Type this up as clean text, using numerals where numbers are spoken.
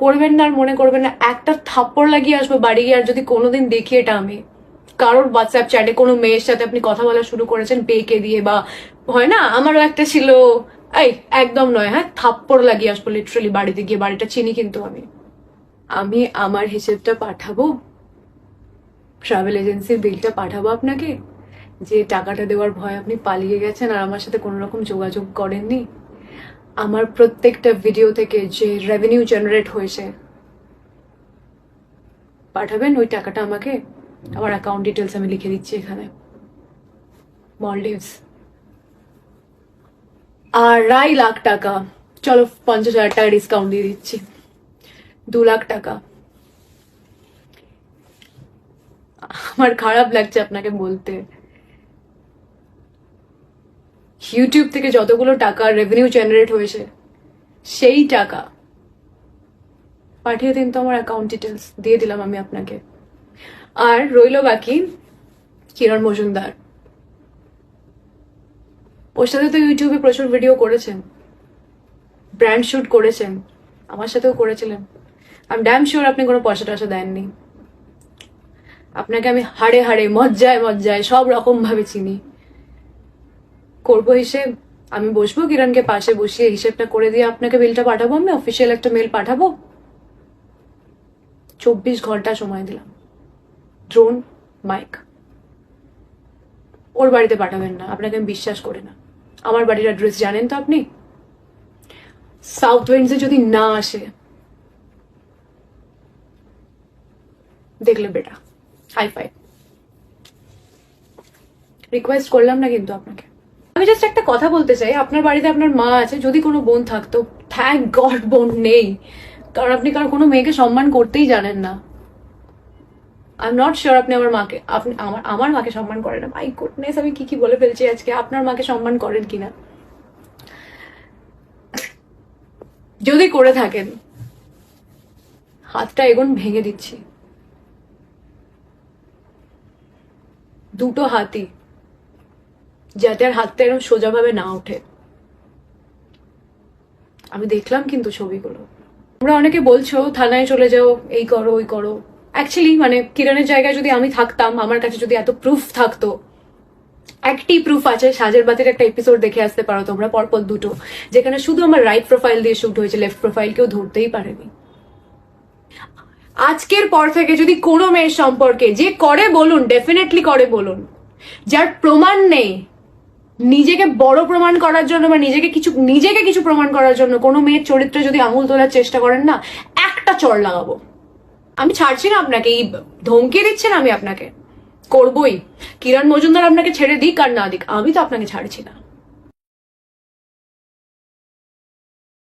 করবেন না আর মনে করবেন না, একটা থাপ্পড় লাগিয়ে আসবো বাড়ি গিয়ে। আর যদি কোনোদিন দেখি এটা আমি কারোর হোয়াটসঅ্যাপ চ্যাটে কোনো মেয়ের সাথে আপনি কথা বলা শুরু করেছেন পেকে দিয়ে, বা হয় না আমারও একটা ছিল, এই একদম নয়, হ্যাঁ থাপ্পড় লাগিয়ে আসবো লিটারালি বাড়িতে গিয়ে। বাড়িটা চিনি কিন্তু আমি আমার হিসেবটা পাঠাবো, ট্রাভেল এজেন্সির বিলটা পাঠাবো আপনাকে, যে টাকাটা দেওয়ার ভয় আপনি পালিয়ে গেছেন আর আমার সাথে কোনো রকম যোগাযোগ করেননি। আমার প্রত্যেকটা ভিডিও থেকে যে রেভিনিউ জেনারেট হয়েছে পাঠাবেন ওই টাকাটা আমাকে। আমার অ্যাকাউন্ট ডিটেলস আমি লিখে দিচ্ছি এখানে। মলডিভস 2.5 লাখ টাকা, চলো 50,000 টাকা ডিসকাউন্ট দিয়ে দিচ্ছি, 2 লাখ টাকা। আমার খারাপ লাগছে আপনাকে বলতে, ইউটিউব থেকে যতগুলো টাকা রেভিনিউ জেনারেট হয়েছে সেই টাকা পাঠিয়ে দিন তো আমার অ্যাকাউন্ট ডিটেলস, দিয়ে দিলাম আমি আপনাকে। আর রইলো বাকি কিরণ মজুমদার, ওর সাথে তো ইউটিউবে প্রচুর ভিডিও করেছেন, ব্র্যান্ড শুট করেছেন, আমার সাথেও করেছিলেন। আমি ড্যাম শিওর আপনি কোনো পয়সা টয়সা দেননি। আপনাকে আমি হাড়ে হাড়ে মজ্জায় মজ্জায় সব রকম ভাবে চিনি। করবো হিসেব, আমি বসবো কিরণকে পাশে বসিয়ে হিসেবটা করে দিয়ে আপনাকে বিলটা পাঠাবো। আমি অফিসিয়াল একটা মেল পাঠাবো, 24 ঘন্টা সময় দিলাম। ড্রোন মাইক ওর বাড়িতে পাঠাবেন না, আপনাকে আমি বিশ্বাস করি না। আমার বাড়ির অ্যাড্রেস জানেন তো আপনি। সাউথ উইন্ডসে যদি না আসে দেখলে বেটা হাই ফাই। রিকোয়েস্ট করলাম না কিন্তু আপনাকে। আমি জাস্ট একটা কথা বলতে চাই, আপনার বাড়িতে আপনার মা আছে, যদি কোনো বোন থাকতো, থ্যাংক গড বোন নেই, কারণ আপনি কারণ কোনো মেয়েকে সম্মান করতেই জানেন না। আই এম নট শিওর আপনি আমার মাকে, আপনি আমার মাকে সম্মান করেন না। মাই গুডনেস, আমি কি বলে ফেলছি আজকে। আপনার মাকে সম্মান করেন কিনা, যদি করে থাকেন হাতটা এগোন ভেঙে দিচ্ছি। দুটো হাতই, যাতে আর হাতটা এরকম সোজাভাবে না ওঠে। আমি দেখলাম কিন্তু ছবিগুলো। তোমরা অনেকে বলছো থানায় চলে যাও, এই করো ওই করো। অ্যাকচুয়ালি মানে কিরণের জায়গায় যদি আমি থাকতাম, আমার কাছে যদি এত প্রুফ থাকতো, একটি প্রুফ আছে, সাজের বাতির একটা এপিসোড দেখে আসতে পারো তোমরা, পরপর দুটো, যেখানে শুধু আমার রাইট প্রোফাইল দিয়ে শুট হয়েছে, লেফট প্রোফাইল কেউ ধরতেই পারেনি। আজকের পর থেকে যদি কোনো মেয়ের সম্পর্কে, যে করে বলুন, ডেফিনেটলি করে বলুন, যার প্রমাণ নেই, নিজেকে বড় প্রমাণ করার জন্য বা নিজেকে কিছু প্রমাণ করার জন্য কোনো মেয়ের চরিত্রে যদি আঙুল তোলার চেষ্টা করেন না, একটা চড় লাগাবো। আমি ছাড়ছি না আপনাকে, এই ধমকি দিচ্ছেন আমি আপনাকে, করবই। কিরণ মজুমদার আপনাকে ছেড়ে দিক আর না দিক, আমি তো আপনাকে ছাড়ছি না।